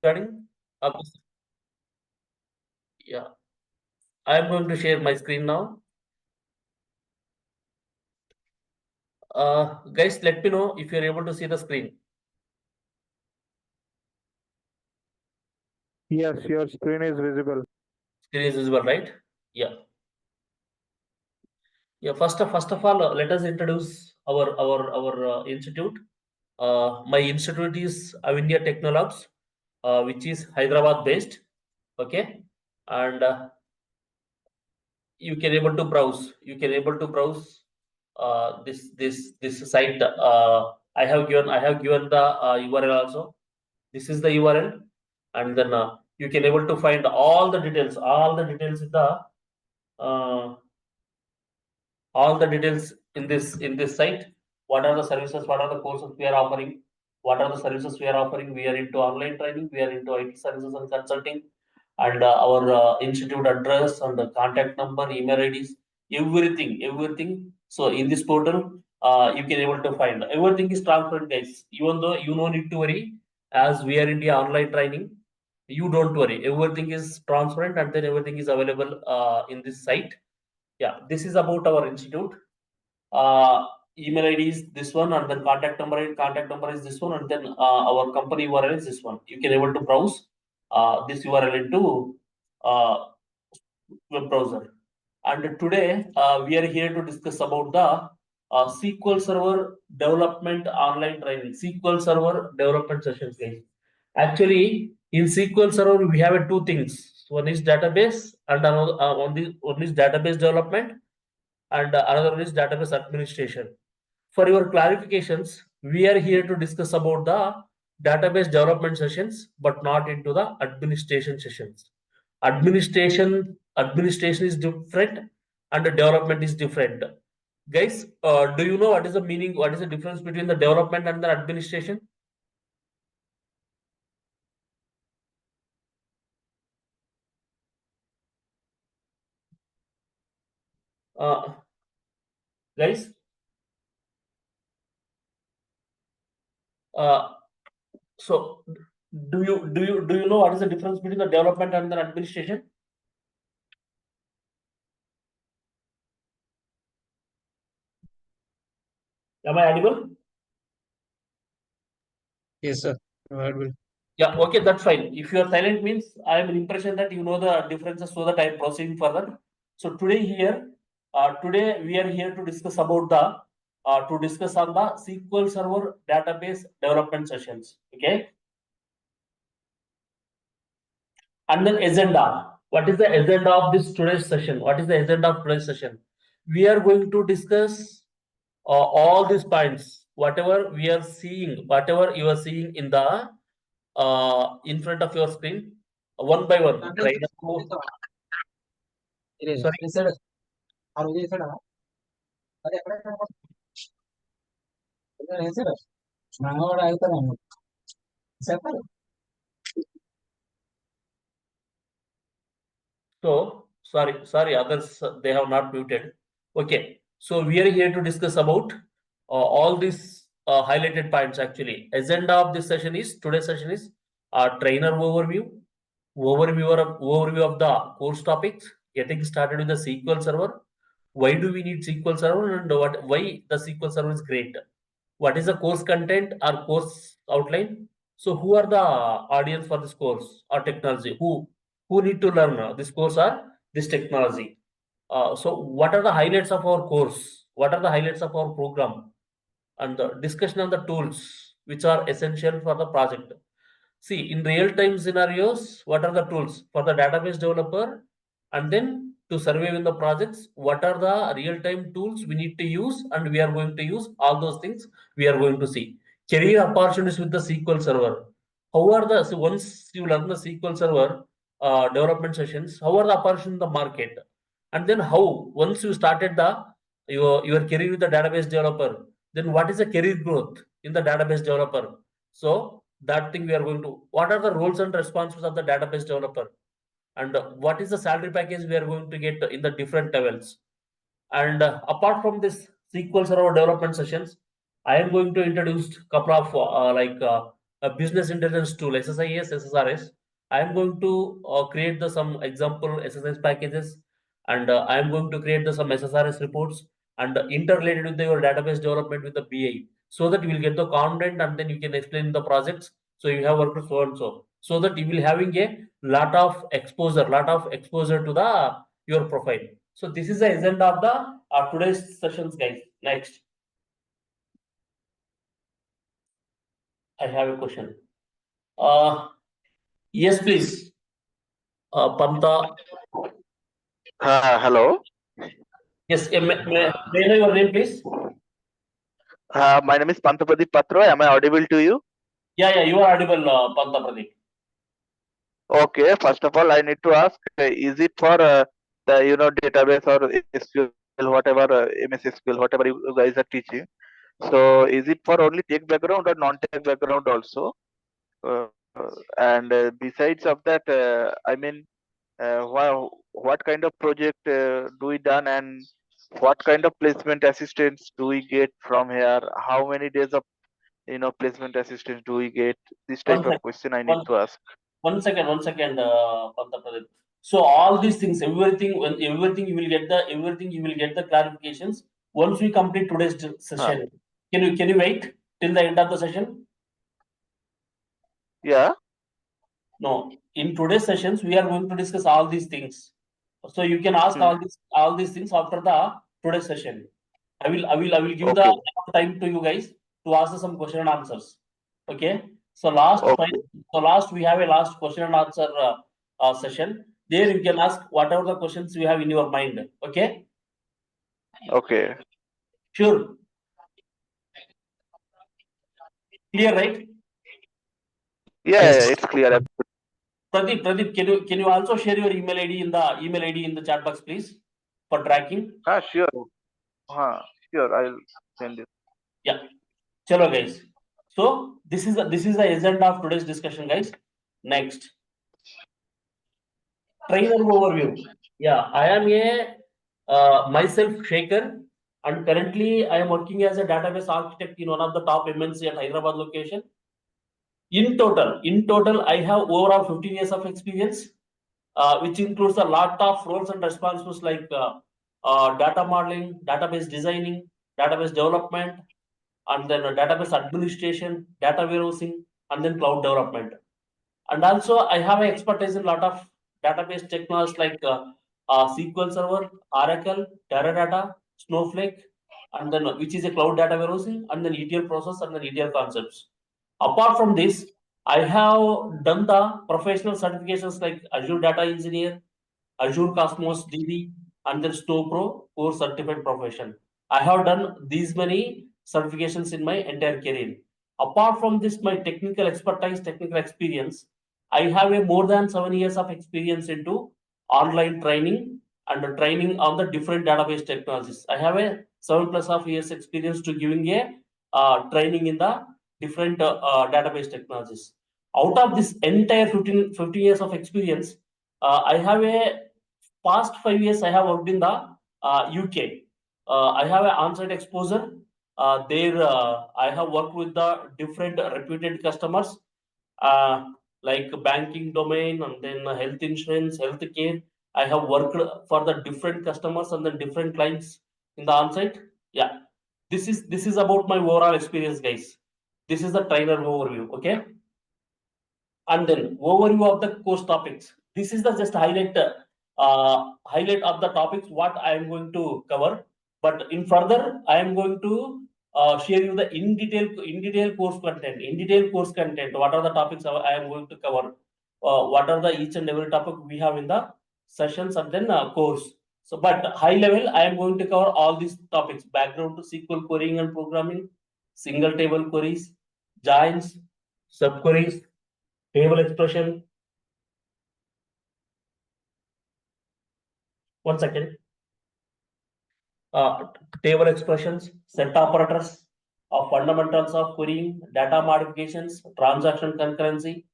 Starting? Yeah, I am going to share my screen now. Guys, let me know if you're able to see the screen. Yes, your screen is visible. Screen is visible, right? Yeah. Yeah. First of all, let us introduce our institute. My institute is Avinya Technolobs, which is Hyderabad based. Okay, and you can able to browse. You can able to browse this site. I have given the URL also. This is the URL, and then you can able to find all the details. Uh, all the details in this site. What are the services? What are the courses we are offering? What are the services we are offering? We are into online training. We are into IT services and consulting, and our institute address and the contact number, email IDs, everything. So in this portal, you can able to find everything is transparent, guys. Even though you no need to worry, as we are in the online training, you don't worry. Everything is transparent, and then everything is available in this site. Yeah, this is about our institute. uh, Email ID is this one, and then contact number is this one, and then our company URL is this one. You can able to browse this URL into uh, web browser. And today we are here to discuss about the SQL Server development online training, SQL Server development sessions, guys. Actually, in SQL Server we have two things. One is database, and another one is database development, and another one is database administration. For your clarifications, we are here to discuss about the database development sessions, but not into the administration sessions. Administration is different, and the development is different. Guys, do you know what is the meaning? What is the difference between the development and the administration? Uh, Guys, uh, so do you know what is the difference between the development and the administration? Am I audible? Yes, sir. Audible. Yeah, okay, that's fine. If you are silent means I am in impression that you know the differences, so that I am proceeding further. So today we are here to discuss about the to discuss on the SQL Server database development sessions. Okay, and then agenda. What is the agenda of this today's session? What is the agenda of today's session? We are going to discuss all these points. Whatever you are seeing in front of your screen, one by one. Sorry. So sorry, others they have not muted. Okay, so we are here to discuss about all these highlighted points. Actually, agenda of this session is today's session is trainer overview of the course topics, getting started with the SQL Server. Why do we need SQL Server, and why the SQL Server is great? What is the course content or course outline? So who are the audience for this course or technology? Who need to learn this course or this technology? So what are the highlights of our course? What are the highlights of our program? And the discussion on the tools which are essential for the project. See, in real-time scenarios, what are the tools for the database developer? And then to survey in the projects, what are the real-time tools we need to use, and we are going to use all those things we are going to see. Career opportunities with the SQL Server. How are the so once you learn the SQL Server development sessions, how are the opportunities in the market? And then how once you started your career with the database developer, then what is the career growth in the database developer? So that thing we are going to, what are the roles and responsibilities of the database developer, and what is the salary package we are going to get in the different levels. And apart from this SQL Server development sessions, I am going to introduce couple of a business intelligence tool, SSIS, SSRS. I am going to create some example SSIS packages, and I am going to create some SSRS reports and interrelated with your database development with the BI, so that you will get the content and then you can explain the projects. So you have worked so and so that you will having a lot of exposure to the your profile. So this is the agenda of the today's sessions, guys. Next, I have a question. Yes, please. Panta. Hello. Yes, may I know your name, please? My name is Pantapadi Patro. Am I audible to you? Yeah, you are audible, Panta Pradeep. Okay. First of all, I need to ask: is it for the database or SQL, whatever MS SQL, whatever you guys are teaching? So, is it for only tech background or non-tech background also? Uh, and besides of that, I mean, what kind of project do we done, and what kind of placement assistance do we get from here? How many days of placement assistance do we get? This One type of second, question I need one, to ask. one second, Panta Pradeep. So all these things, everything you will get the clarifications once we complete today's Huh. session. Can you wait till the end of the session? Yeah. No, in today's sessions we are going to discuss all these things. So you can ask Hmm. all these things after the today's session. I will give the Okay. time to you guys to ask some question and answers. Okay. So last Okay. we have a last question and answer session. There you can ask whatever the questions you have in your mind. Okay. Okay. Sure. Clear, right? Yeah, it's clear. Pradeep, can you also share your email ID in the chat box, please, for tracking? Sure. Sure. I'll send it. Yeah. Chalo, guys. So this is the agenda of today's discussion, guys. Next, trainer overview. Yeah, I am a myself Shaker, and currently I am working as a database architect in one of the top MNC at Hyderabad location. In total, I have overall 15 years of experience, which includes a lot of roles and responsibilities like data modeling, database designing, database development, and then database administration, data warehousing, and then cloud development. And also, I have expertise in a lot of database technologies like SQL Server, Oracle, Teradata, Snowflake, and then which is a cloud data warehousing, and then ETL process and then ETL concepts. Apart from this, I have done the professional certifications like Azure Data Engineer, Azure Cosmos DB, and then Snow Pro core certified profession. I have done these many certifications in my entire career. Apart from this, my technical expertise, technical experience, I have a more than 7 years of experience into online training and training on the different database technologies. I have a 7+ of years experience to giving a training in the different database technologies. Out of this entire 15 years of experience, I have a past 5 years I have worked in the UK. I have an on-site exposure. There, I have worked with the different reputed customers, uh, like banking domain and then health insurance, healthcare. I have worked for the different customers and then different clients in the on-site. Yeah, this is about my overall experience, guys. This is the trainer overview. Okay, and then overview of the course topics. This is the just highlight of the topics what I am going to cover. But in further, I am going to share you the in detail course content. In detail course content. What are the topics I am going to cover? What are the each and every topic we have in the sessions and then course. So, but high level, I am going to cover all these topics: background to SQL querying and programming, single table queries, joins, subqueries, table expression. One second. Uh, Table expressions, set operators, fundamentals of querying, data modifications, transaction concurrency,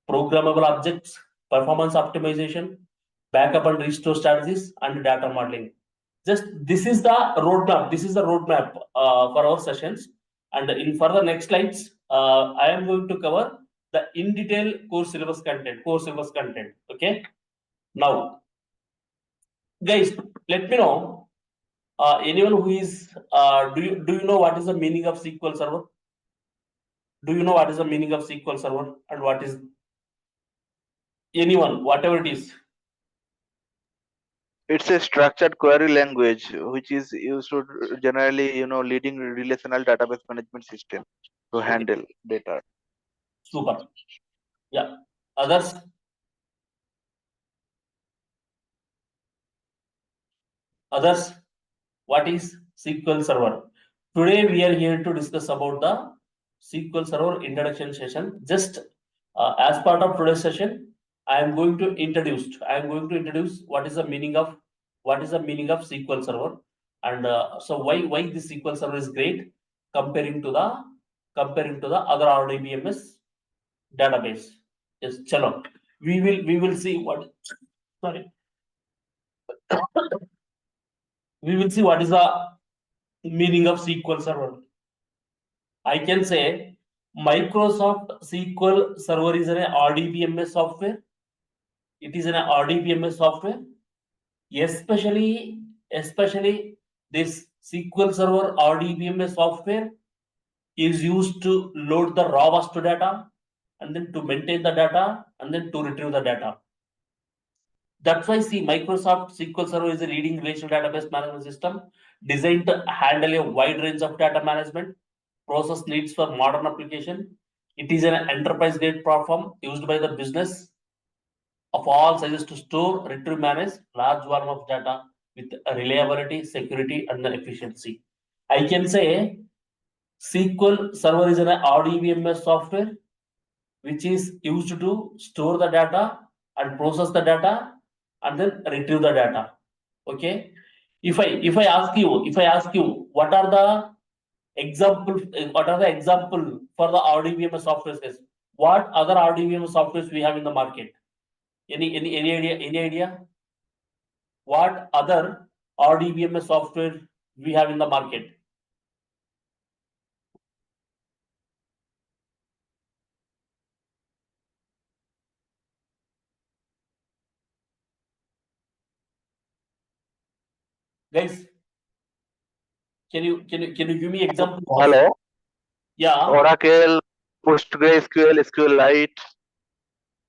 programmable objects, performance optimization, backup and restore strategies, and data modeling. Just this is the roadmap. This is the roadmap for our sessions. And in further next slides, I am going to cover the in detail course syllabus content. Okay. Now, guys, let me know. Anyone who is do you know what is the meaning of SQL Server? Do you know what is the meaning of SQL Server and what is anyone, whatever it is? It's a structured query language which is used to generally, leading relational database management system to Okay. handle data. Super. Yeah. Others? Others? What is SQL Server? Today we are here to discuss about the SQL Server introduction session. Just as part of today's session, I am going to introduce what is the meaning of SQL Server, and so why this SQL Server is great comparing to the other RDBMS database. Yes, chalo. We will see what sorry. We will see what is the meaning of SQL Server. I can say Microsoft SQL Server is an RDBMS software. It is an RDBMS software. Especially this SQL Server RDBMS software is used to load the raw master data and then to maintain the data and then to retrieve the data. That's why see Microsoft SQL Server is a leading relational database management system designed to handle a wide range of data management process needs for modern application. It is an enterprise grade platform used by the business of all sizes to store, retrieve, manage large volume of data with reliability, security, and then efficiency. I can say SQL Server is an RDBMS software which is used to store the data and process the data and then retrieve the data. Okay. If I ask you what are the example for the RDBMS softwares? What other RDBMS softwares we have in the market? Any idea? Any idea? What other RDBMS software we have in the market? Guys, can you give me example of Hello, yeah Oracle, PostgreSQL, SQLite.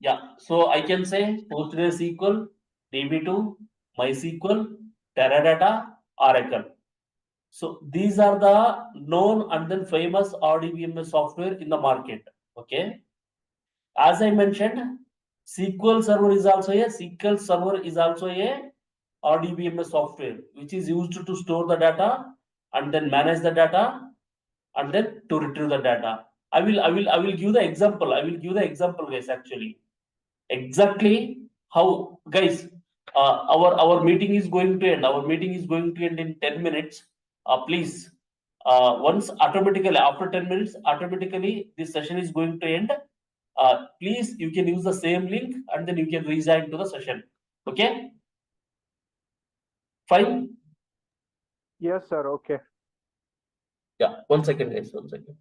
yeah? So I can say PostgreSQL, DB2, MySQL, Teradata, Oracle. So these are the known and then famous RDBMS software in the market. Okay. As I mentioned, SQL Server is also a RDBMS software which is used to store the data and then manage the data and then to retrieve the data. I will give the example. Guys, actually. Exactly how, guys, our meeting is going to end. Our meeting is going to end in 10 minutes. Please, once automatically, after 10 minutes, automatically this session is going to end. Please, you can use the same link and then you can resign to the session. Okay? Fine? Yes, sir. Okay. Yeah, 1 second, guys, 1 second.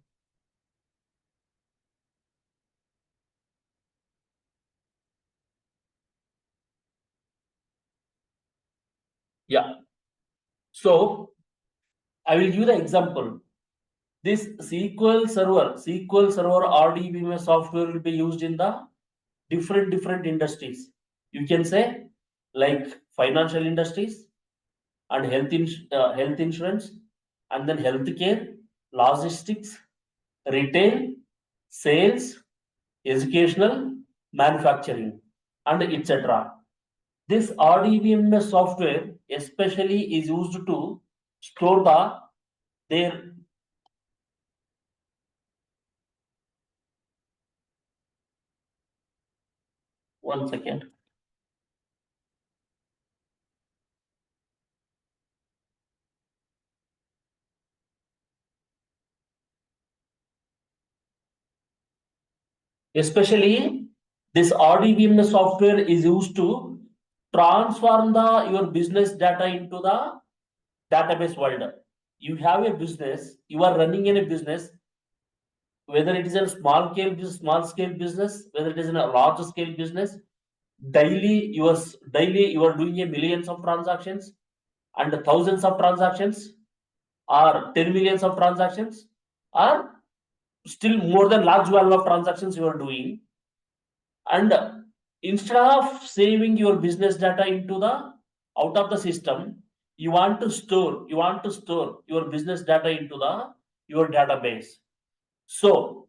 Yeah. So, I will give the example. This SQL Server RDBMS software will be used in the different industries. You can say like financial industries and health insurance and then healthcare, logistics, retail, sales, educational, manufacturing, and etc. This RDBMS software especially is used to store their 1 second. Especially this RDBMS software is used to transform your business data into the database world. You have a business, you are running in a business. whether it is a small scale business, whether it is in a large scale business, daily you are doing a millions of transactions and thousands of transactions, or 10 millions of transactions, or still more than large volume of transactions you are doing. And instead of saving your business data into the out of the system, you want to store your business data into the your database. So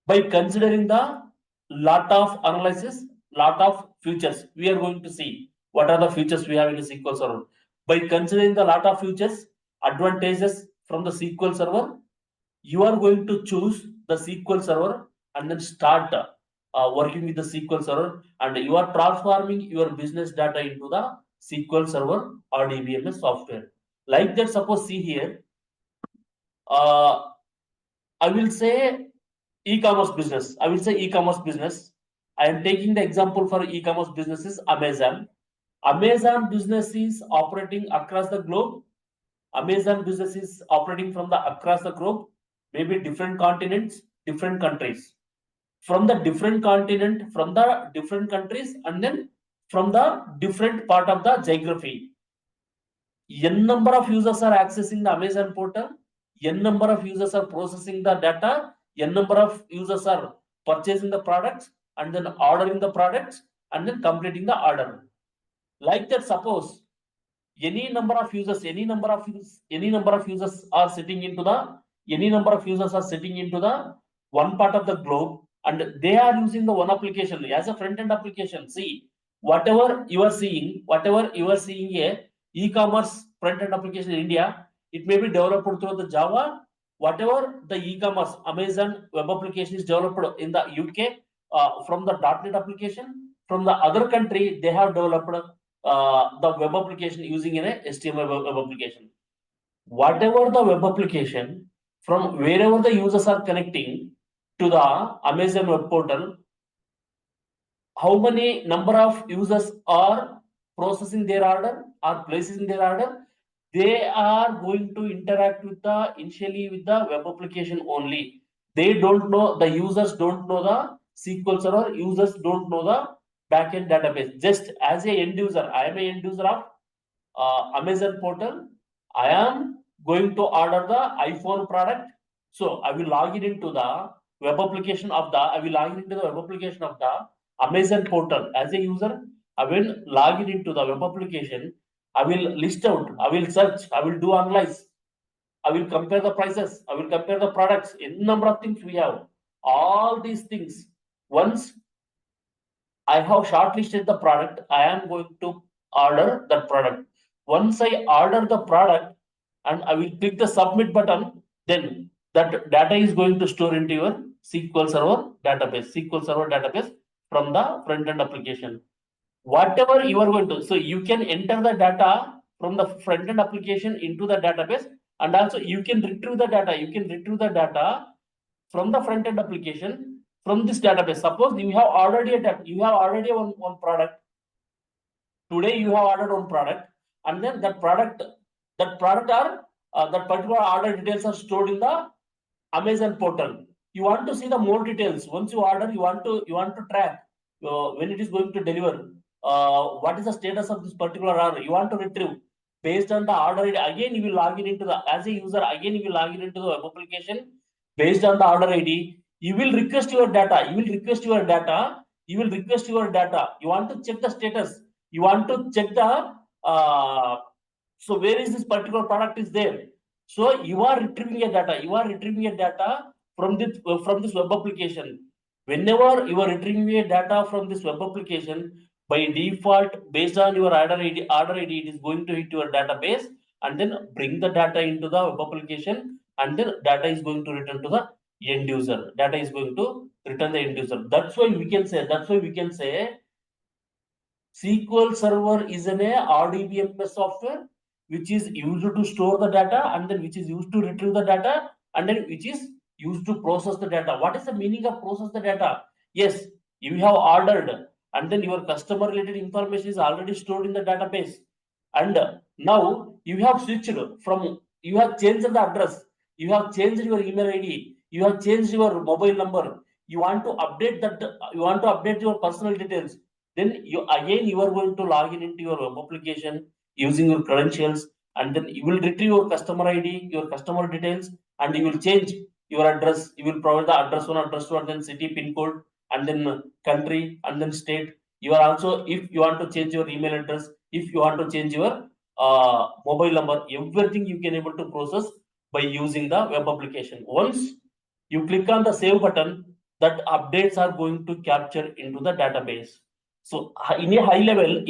by considering the lot of analysis, lot of features, we are going to see what are the features we have in the SQL Server. By considering the lot of features, advantages from the SQL Server, you are going to choose the SQL Server and then start working with the SQL Server, and you are transforming your business data into the SQL Server or DBMS software. Like that, suppose see here, I will say e-commerce business. I will say e-commerce business. I am taking the example for e-commerce businesses, Amazon. Amazon business is operating across the globe. Amazon business is operating from the across the globe, maybe different continents, different countries. From the different continent, from the different countries, and then from the different part of the geography. N number of users are accessing the Amazon portal. N number of users are processing the data. N number of users are purchasing the products and then ordering the products and then completing the order. Like that, suppose any number of users are sitting into the one part of the globe, and they are using the one application as a front end application. See, whatever you are seeing a e-commerce front end application in India, it may be developed through the Java. Whatever the e-commerce Amazon web application is developed in the UK from the .NET application, from the other country they have developed the web application using an HTML web application. Whatever the web application, from wherever the users are connecting to the Amazon web portal, how many number of users are processing their order or placing their order, they are going to interact with the initially with the web application only. They don't know, the users don't know the SQL Server, users don't know the backend database. Just as a end user, I am a end user of Amazon portal. I am going to order the iPhone product. So I will log in into the web application of the, I will log in into the web application of the Amazon portal as a user. I will log in into the web application. I will list out, I will search, I will do analyze, I will compare the prices, I will compare the products, any number of things we have. All these things, once I have shortlisted the product, I am going to order that product. Once I order the product and I will click the submit button, then that data is going to store into your SQL Server database from the front end application. Whatever you are going to, so you can enter the data from the front end application into the database, and also you can retrieve the data from the front end application from this database. Suppose you have already one product. Today you have ordered one product, and then that product are that particular order details are stored in the Amazon portal. You want to see the more details. Once you order, you want to track when it is going to deliver. What is the status of this particular order? You want to retrieve based on the order ID. Again, you will log in into the, as a user. Again, you will log in into the web application based on the order ID. You will request your data. You want to check the status. You want to check the so where is this particular product is there. So you are retrieving a data from this web application. Whenever you are retrieving a data from this web application, by default, based on your order ID, it is going to hit your database and then bring the data into the web application, and then data is going to return to the end user. That's why we can say SQL Server is an RDBMS software which is used to store the data, and then which is used to retrieve the data, and then which is used to process the data. What is the meaning of process the data? Yes, you have ordered, and then your customer related information is already stored in the database, and now you have switched from, you have changed the address, you have changed your email ID, you have changed your mobile number, you want to update that, you want to update your personal details, then you are going to log in into your web application using your credentials, and then you will retrieve your customer ID, your customer details, and you will change your address. You will provide the address 1, address 2, and then city, pin code, and then country, and then state. You are also, if you want to change your email address, if you want to change your mobile number, everything you can able to process by using the web application. Once you click on the save button, that updates are going to capture into the database. So in a high level,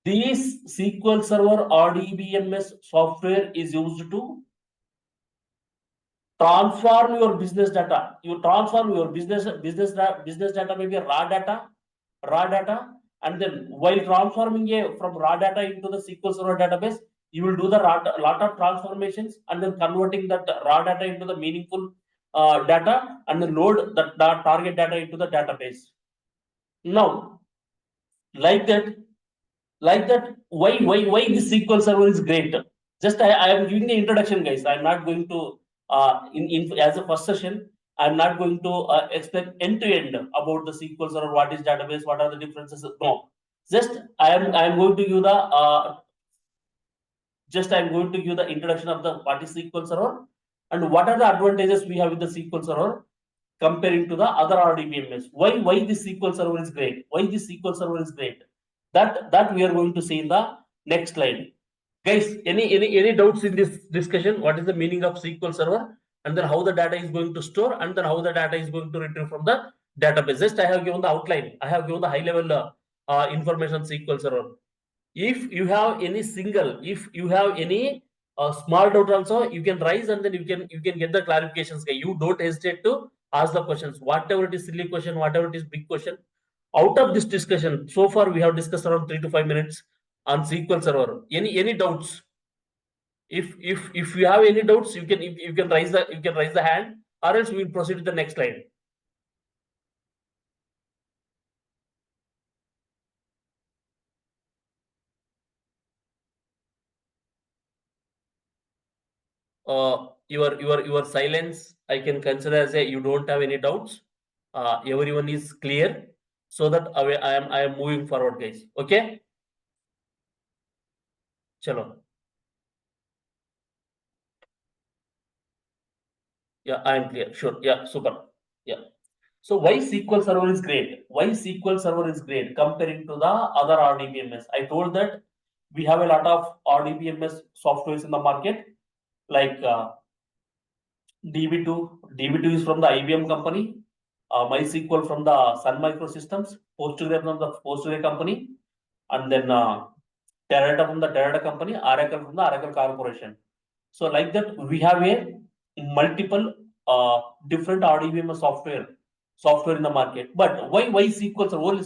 this SQL Server or DBMS software is used to transform your business data. You transform your business data, maybe raw data, and then while transforming from raw data into the SQL Server database, you will do the lot of transformations, and then converting that raw data into the meaningful data, and then load that target data into the database. Now, like that, why this SQL Server is great? Just I am giving the introduction, guys. I'm not going to in as a first session, I'm not going to explain end to end about the SQL Server, what is database, what are the differences. No, just I'm going to give the introduction of the what is SQL Server and what are the advantages we have with the SQL Server comparing to the other RDBMS. Why this SQL Server is great? Why this SQL Server is great? That we are going to see in the next slide. Guys, any doubts in this discussion? What is the meaning of SQL Server, and then how the data is going to store, and then how the data is going to retrieve from the database? Just I have given the outline. I have given the high level information on SQL Server. If you have any small doubt also, you can raise, and then you can get the clarifications. You don't hesitate to ask the questions. Whatever it is silly question, whatever it is big question. Out of this discussion, so far we have discussed around 3 to 5 minutes on SQL Server. Any doubts? If you have any doubts, you can raise the hand, or else we will proceed to the next slide. Your silence I can consider as a you don't have any doubts. Everyone is clear, so that I am moving forward, guys. Okay. Chalo. Yeah, I am clear. Sure. Yeah, super. Yeah. So why SQL Server is great? Why SQL Server is great comparing to the other RDBMS? I told that we have a lot of RDBMS softwares in the market, like DB2. DB2 is from the IBM company. MySQL from the Sun Microsystems. Postgre from the Postgre company, and then Teradata from the Teradata company. Oracle from the Oracle Corporation. So like that, we have a multiple different RDBMS software in the market. But why SQL Server?